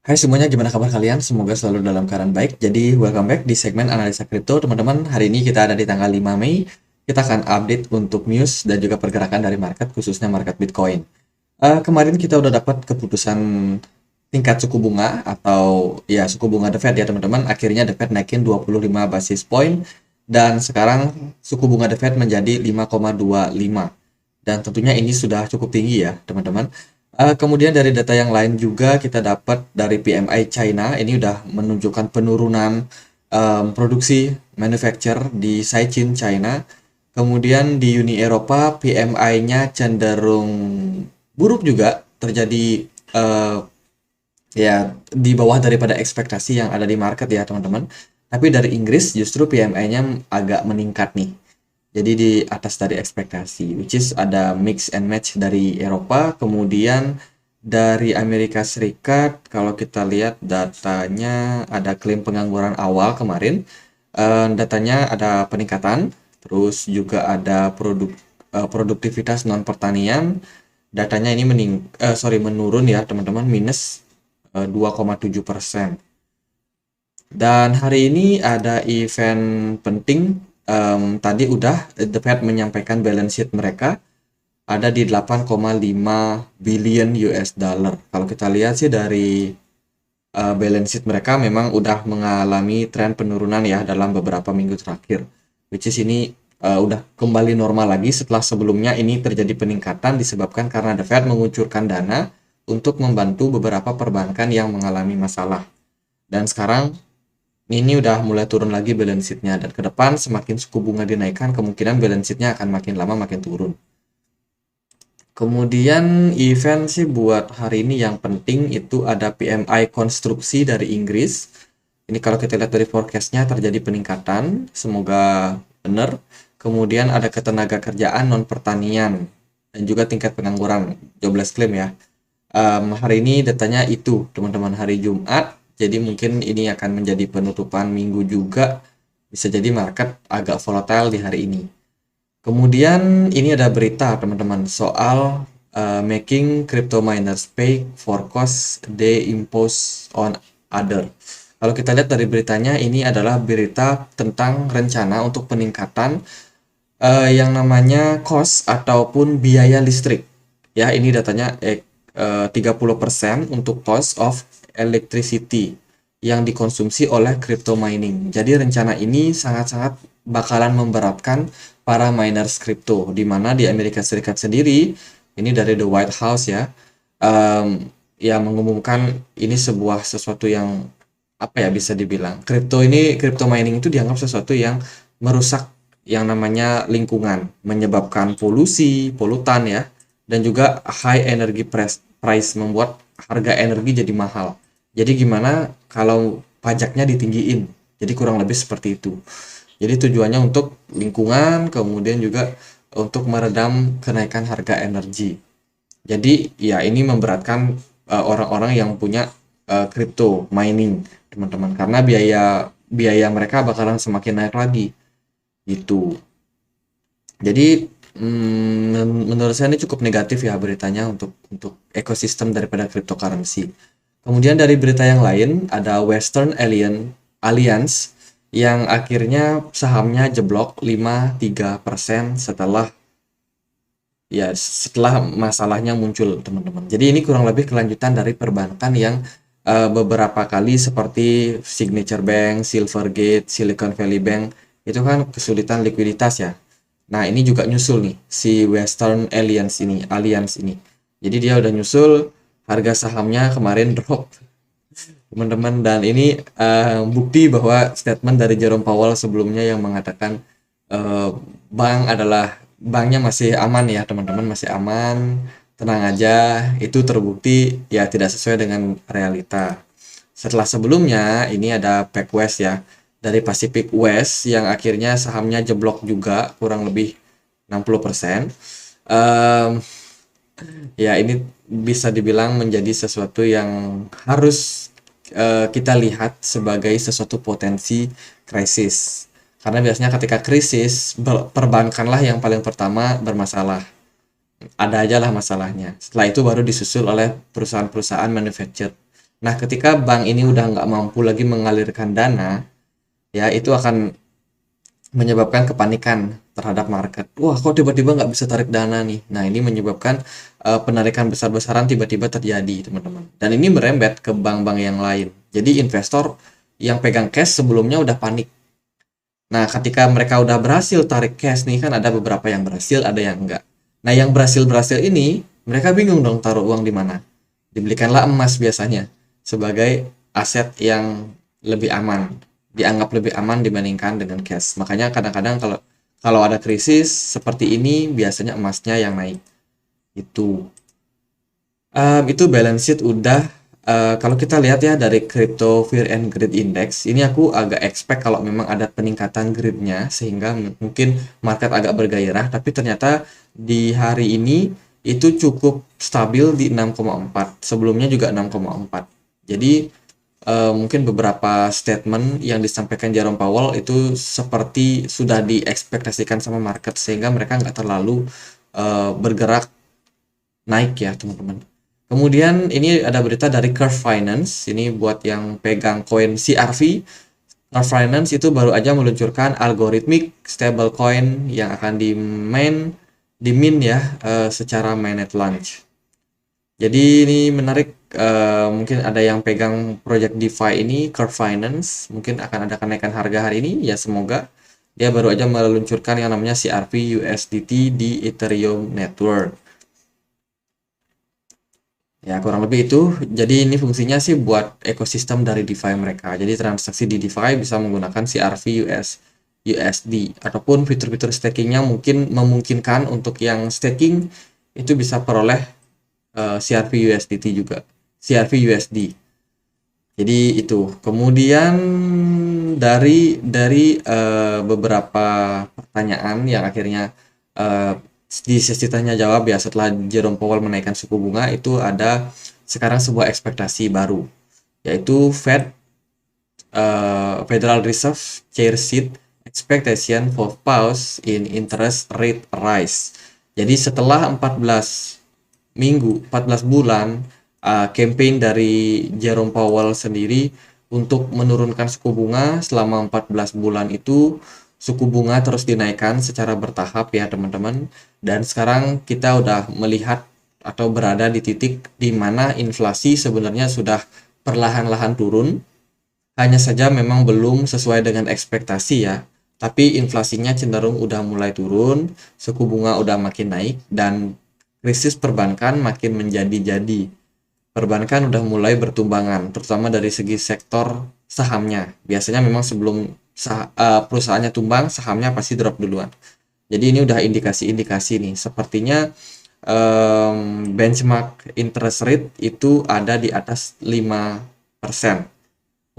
Hai semuanya, gimana kabar kalian? Semoga selalu dalam keadaan baik. Jadi, welcome back di segmen analisa kripto, teman-teman. Hari ini kita ada di tanggal 5 Mei. Kita akan update untuk news dan juga pergerakan dari market, khususnya market Bitcoin. Kemarin kita udah dapat keputusan tingkat suku bunga atau ya suku bunga The Fed ya teman-teman. Akhirnya The Fed naikin 25 basis point dan sekarang suku bunga The Fed menjadi 5,25. Dan tentunya ini sudah cukup tinggi ya teman-teman. Kemudian dari data yang lain juga kita dapat dari PMI China, ini udah menunjukkan penurunan produksi manufacture di Caixin China. Kemudian di Uni Eropa PMI-nya cenderung buruk juga, terjadi ya di bawah daripada ekspektasi yang ada di market ya teman-teman. Tapi dari Inggris justru PMI-nya agak meningkat nih. Jadi di atas dari ekspektasi, which is ada mix and match dari Eropa, kemudian dari Amerika Serikat, kalau kita lihat datanya ada klaim pengangguran awal kemarin, datanya ada peningkatan, terus juga ada produktivitas non pertanian, datanya ini menurun ya teman-teman, minus 2,7%. Dan hari ini ada event penting. Tadi udah The Fed menyampaikan balance sheet mereka ada di 8,5 billion US dollar. Kalau kita lihat sih dari balance sheet mereka memang udah mengalami tren penurunan ya dalam beberapa minggu terakhir. Which is ini udah kembali normal lagi setelah sebelumnya ini terjadi peningkatan disebabkan karena The Fed mengucurkan dana untuk membantu beberapa perbankan yang mengalami masalah. Dan sekarang ini udah mulai turun lagi balance sheet-nya, dan ke depan semakin suku bunga dinaikkan kemungkinan balance sheet-nya akan makin lama makin turun. Kemudian event sih buat hari ini yang penting itu ada PMI konstruksi dari Inggris. Ini kalau kita lihat dari forecast-nya terjadi peningkatan, semoga benar. Kemudian ada ketenaga kerjaan non pertanian dan juga tingkat pengangguran, jobless claim ya. Hari ini datanya itu teman-teman, hari Jumat. Jadi mungkin ini akan menjadi penutupan minggu juga. Bisa jadi market agak volatile di hari ini. Kemudian ini ada berita teman-teman soal making crypto miners pay for cost they impose on other. Kalau kita lihat dari beritanya, ini adalah berita tentang rencana untuk peningkatan yang namanya cost ataupun biaya listrik. Ya, ini datanya 30% untuk cost of electricity yang dikonsumsi oleh crypto mining. Jadi rencana ini sangat-sangat bakalan memberatkan para miners crypto, di mana di Amerika Serikat sendiri, ini dari The White House ya, ya mengumumkan ini sebuah sesuatu yang apa ya bisa dibilang, crypto mining itu dianggap sesuatu yang merusak yang namanya lingkungan, menyebabkan polusi, polutan ya, dan juga high energy price membuat harga energi jadi mahal. Jadi gimana kalau pajaknya ditinggiin? Jadi kurang lebih seperti itu. Jadi tujuannya untuk lingkungan, kemudian juga untuk meredam kenaikan harga energi. Jadi ya ini memberatkan orang-orang yang punya crypto mining, teman-teman, karena biaya biaya mereka bakalan semakin naik lagi gitu. Jadi menurut saya ini cukup negatif ya beritanya untuk ekosistem daripada cryptocurrency. Kemudian dari berita yang lain ada Western Alliance yang akhirnya sahamnya jeblok 53% setelah masalahnya muncul teman-teman. Jadi ini kurang lebih kelanjutan dari perbankan yang beberapa kali seperti Signature Bank, Silvergate, Silicon Valley Bank itu kan kesulitan likuiditas ya. Nah, ini juga nyusul nih si Western Alliance ini. Jadi dia udah nyusul, harga sahamnya kemarin drop teman-teman, dan ini bukti bahwa statement dari Jerome Powell sebelumnya yang mengatakan eh, banknya masih aman ya teman-teman, masih aman, tenang aja, itu terbukti ya tidak sesuai dengan realita. Setelah sebelumnya ini ada PacWest ya, dari Pacific West yang akhirnya sahamnya jeblok juga kurang lebih 60%. Em, Ya, ini bisa dibilang menjadi sesuatu yang harus kita lihat sebagai sesuatu potensi krisis. Karena biasanya ketika krisis, perbankanlah yang paling pertama bermasalah. Ada aja lah masalahnya. Setelah itu baru disusul oleh perusahaan-perusahaan manufacturer. Nah, ketika bank ini udah nggak mampu lagi mengalirkan dana, ya itu akan menyebabkan kepanikan terhadap market. Wah, kok tiba-tiba nggak bisa tarik dana nih? Nah, ini menyebabkan penarikan besar-besaran tiba-tiba terjadi, teman-teman. Dan ini merembet ke bank-bank yang lain. Jadi investor yang pegang cash sebelumnya udah panik. Nah, ketika mereka udah berhasil tarik cash nih, kan ada beberapa yang berhasil, ada yang enggak. Nah, yang berhasil-berhasil ini, mereka bingung dong taruh uang di mana. Dibelikanlah emas biasanya sebagai aset yang lebih aman, dianggap lebih aman dibandingkan dengan cash. Makanya kadang-kadang kalau kalau ada krisis seperti ini, biasanya emasnya yang naik. Itu. Itu balance sheet udah. Kalau kita lihat ya dari Crypto Fear and Greed Index, ini aku agak expect kalau memang ada peningkatan greednya sehingga mungkin market agak bergairah, tapi ternyata di hari ini itu cukup stabil di 6,4. Sebelumnya juga 6,4. Jadi mungkin beberapa statement yang disampaikan Jerome Powell itu seperti sudah diekspektasikan sama market sehingga mereka nggak terlalu bergerak naik ya teman-teman. Kemudian ini ada berita dari Curve Finance. Ini buat yang pegang koin CRV. Curve Finance itu baru aja meluncurkan algoritmik stablecoin yang akan dimin ya secara mainnet launch. Jadi ini menarik, mungkin ada yang pegang project DeFi ini Curve Finance, mungkin akan ada kenaikan harga hari ini ya semoga. Dia baru aja meluncurkan yang namanya CRV USDT di Ethereum Network. Ya, kurang lebih itu. Jadi ini fungsinya sih buat ekosistem dari DeFi mereka. Jadi transaksi di DeFi bisa menggunakan CRV USD ataupun fitur-fitur stakingnya mungkin memungkinkan untuk yang staking itu bisa peroleh CRV USDT juga. CRV USD. Jadi itu. Kemudian dari beberapa pertanyaan yang akhirnya eh, di sesi tanya jawab ya setelah Jerome Powell menaikkan suku bunga itu ada sekarang sebuah ekspektasi baru yaitu Federal Reserve Chair Seat expectation for pause in interest rate rise. Jadi setelah 14 bulan campaign dari Jerome Powell sendiri untuk menurunkan suku bunga selama 14 bulan itu suku bunga terus dinaikkan secara bertahap ya teman-teman, dan sekarang kita udah melihat atau berada di titik di mana inflasi sebenarnya sudah perlahan-lahan turun, hanya saja memang belum sesuai dengan ekspektasi ya, tapi inflasinya cenderung udah mulai turun, suku bunga udah makin naik, dan krisis perbankan makin menjadi-jadi. Perbankan udah mulai bertumbangan, terutama dari segi sektor sahamnya. Biasanya memang sebelum perusahaannya tumbang, sahamnya pasti drop duluan. Jadi ini udah indikasi-indikasi nih. Sepertinya benchmark interest rate itu ada di atas 5%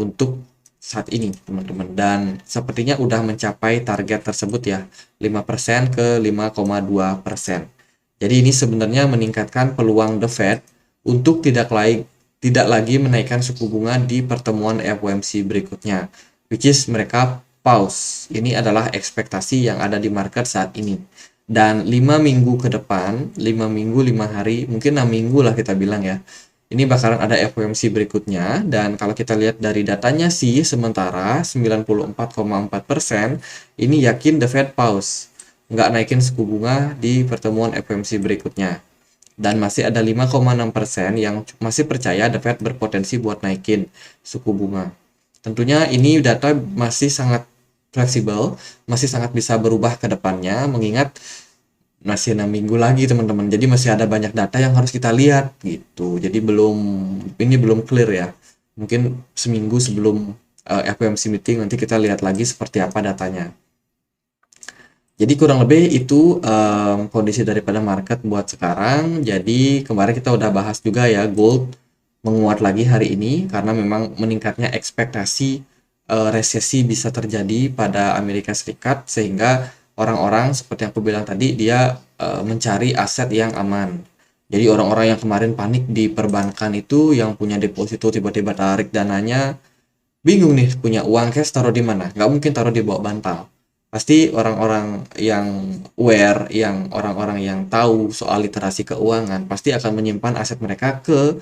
untuk saat ini, teman-teman. Dan sepertinya udah mencapai target tersebut ya, 5% ke 5,2%. Jadi ini sebenarnya meningkatkan peluang The Fed untuk tidak lagi menaikkan suku bunga di pertemuan FOMC berikutnya, which is mereka pause. Ini adalah ekspektasi yang ada di market saat ini. Dan 5 minggu ke depan, 5 minggu, 5 hari, mungkin 6 minggu lah kita bilang ya. Ini bakalan ada FOMC berikutnya, dan kalau kita lihat dari datanya sih, sementara 94,4% ini yakin The Fed pause, nggak naikin suku bunga di pertemuan FOMC berikutnya. Dan masih ada 5,6% yang masih percaya The Fed berpotensi buat naikin suku bunga. Tentunya ini data masih sangat fleksibel, masih sangat bisa berubah ke depannya, mengingat masih 6 minggu lagi teman-teman. Jadi masih ada banyak data yang harus kita lihat gitu. Jadi ini belum clear ya. Mungkin seminggu sebelum FOMC meeting nanti kita lihat lagi seperti apa datanya. Jadi kurang lebih itu kondisi daripada market buat sekarang. Jadi kemarin kita udah bahas juga ya, gold menguat lagi hari ini karena memang meningkatnya ekspektasi resesi bisa terjadi pada Amerika Serikat, sehingga orang-orang seperti yang aku bilang tadi dia mencari aset yang aman. Jadi orang-orang yang kemarin panik di perbankan itu yang punya deposito tiba-tiba tarik dananya, bingung nih punya uang cash taruh di mana? Nggak mungkin taruh di bawah bantal. Pasti orang-orang yang aware, yang orang-orang yang tahu soal literasi keuangan pasti akan menyimpan aset mereka ke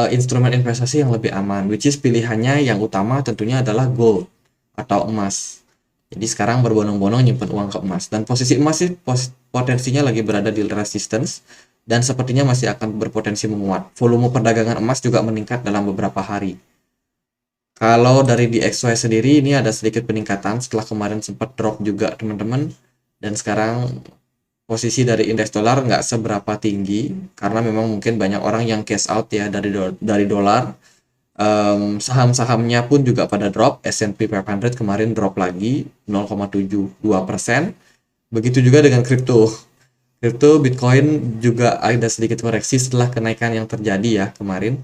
instrumen investasi yang lebih aman, which is pilihannya yang utama tentunya adalah gold atau emas. Jadi sekarang berbondong-bondong nyimpen uang ke emas, dan posisi emas sih potensinya lagi berada di resistance dan sepertinya masih akan berpotensi menguat. Volume perdagangan emas juga meningkat dalam beberapa hari. Kalau dari DXY sendiri ini ada sedikit peningkatan setelah kemarin sempat drop juga teman-teman, dan sekarang posisi dari indeks dolar nggak seberapa tinggi karena memang mungkin banyak orang yang cash out ya dari dolar. Saham-sahamnya pun juga pada drop. S&P 500 kemarin drop lagi 0,72%. Begitu juga dengan kripto. Kripto Bitcoin juga ada sedikit koreksi setelah kenaikan yang terjadi ya kemarin.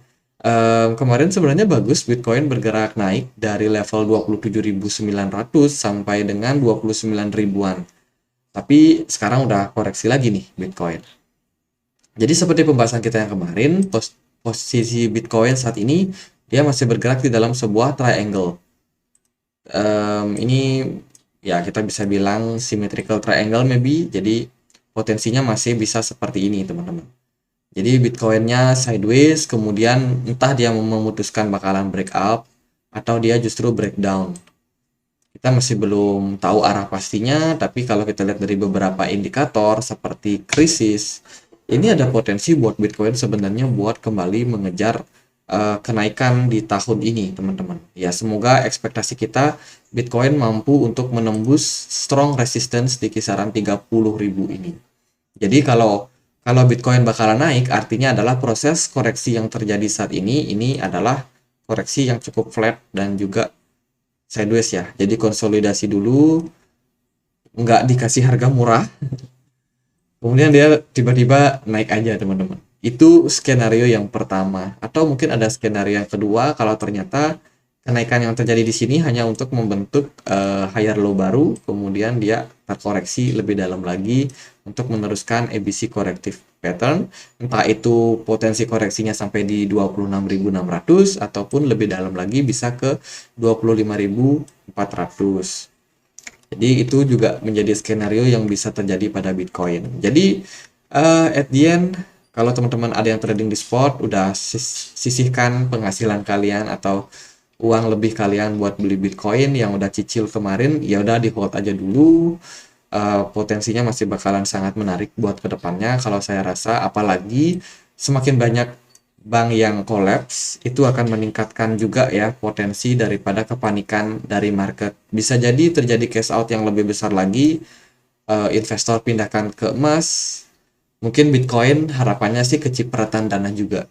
Kemarin sebenarnya bagus, Bitcoin bergerak naik dari level 27.900 sampai dengan 29 ribuan. Tapi sekarang udah koreksi lagi nih Bitcoin. Jadi seperti pembahasan kita yang kemarin, posisi Bitcoin saat ini dia masih bergerak di dalam sebuah triangle. Ini ya kita bisa bilang symmetrical triangle maybe. Jadi potensinya masih bisa seperti ini teman-teman. Jadi Bitcoinnya sideways, kemudian entah dia memutuskan bakalan break up atau dia justru breakdown. Kita masih belum tahu arah pastinya, tapi kalau kita lihat dari beberapa indikator seperti krisis, ini ada potensi buat Bitcoin sebenarnya buat kembali mengejar kenaikan di tahun ini, teman-teman. Ya, semoga ekspektasi kita Bitcoin mampu untuk menembus strong resistance di kisaran 30.000 ini. Jadi kalau Bitcoin bakalan naik, artinya adalah proses koreksi yang terjadi saat ini adalah koreksi yang cukup flat dan juga sideways ya. Jadi konsolidasi dulu, nggak dikasih harga murah, kemudian dia tiba-tiba naik aja teman-teman. Itu skenario yang pertama. Atau mungkin ada skenario yang kedua, kalau ternyata kenaikan yang terjadi di sini hanya untuk membentuk higher low baru, kemudian dia terkoreksi lebih dalam lagi untuk meneruskan ABC corrective pattern, entah itu potensi koreksinya sampai di 26.600 ataupun lebih dalam lagi bisa ke 25.400. Jadi itu juga menjadi skenario yang bisa terjadi pada Bitcoin. Jadi at the end, kalau teman-teman ada yang trading di spot, udah sisihkan penghasilan kalian atau uang lebih kalian buat beli Bitcoin yang udah cicil kemarin, ya udah di hold aja dulu. Potensinya masih bakalan sangat menarik buat kedepannya kalau saya rasa, apalagi semakin banyak bank yang collapse itu akan meningkatkan juga ya potensi daripada kepanikan dari market. Bisa jadi terjadi cash out yang lebih besar lagi, investor pindahkan ke emas, mungkin Bitcoin harapannya sih kecipratan dana juga.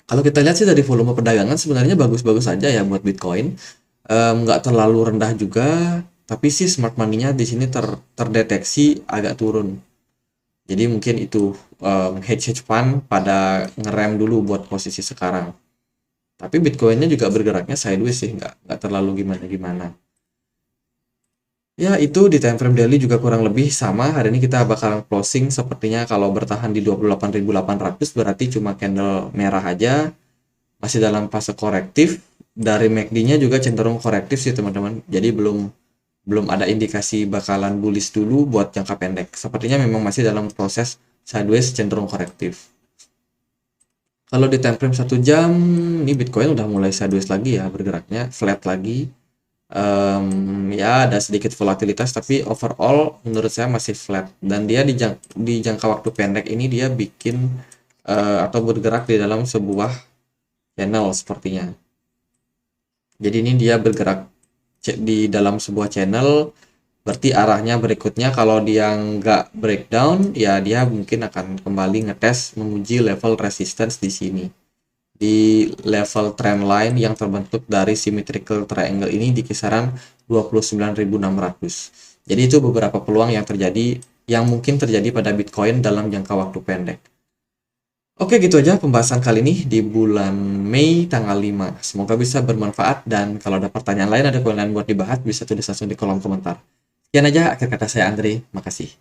Kalau kita lihat sih dari volume perdagangan sebenarnya bagus-bagus aja ya buat Bitcoin. Nggak terlalu rendah juga, tapi sih smart money-nya di sini terdeteksi agak turun. Jadi mungkin itu hedge fund pada ngerem dulu buat posisi sekarang. Tapi Bitcoin-nya juga bergeraknya sideways sih, nggak terlalu gimana-gimana. Ya, itu di time frame daily juga kurang lebih sama. Hari ini kita bakalan closing sepertinya kalau bertahan di 28.800 berarti cuma candle merah aja. Masih dalam fase korektif. Dari MACD-nya juga cenderung korektif sih teman-teman. Jadi belum ada indikasi bakalan bullish dulu buat jangka pendek. Sepertinya memang masih dalam proses sideways cenderung korektif. Kalau di time frame 1 jam, ini Bitcoin udah mulai sideways lagi ya, bergeraknya flat lagi. Ya ada sedikit volatilitas, tapi overall menurut saya masih flat. Dan dia di jangka waktu pendek ini dia bikin atau bergerak di dalam sebuah channel sepertinya. Jadi ini dia bergerak di dalam sebuah channel, berarti arahnya berikutnya kalau dia nggak breakdown ya dia mungkin akan kembali ngetes menguji level resistance di sini, di level trendline yang terbentuk dari symmetrical triangle ini di kisaran 29.600. Jadi itu beberapa peluang yang terjadi, yang mungkin terjadi pada Bitcoin dalam jangka waktu pendek. Oke, gitu aja pembahasan kali ini di bulan Mei tanggal 5. Semoga bisa bermanfaat, dan kalau ada pertanyaan lain, ada poin lain buat dibahas, bisa tulis langsung di kolom komentar. Sekian aja akhir kata saya Andre, makasih.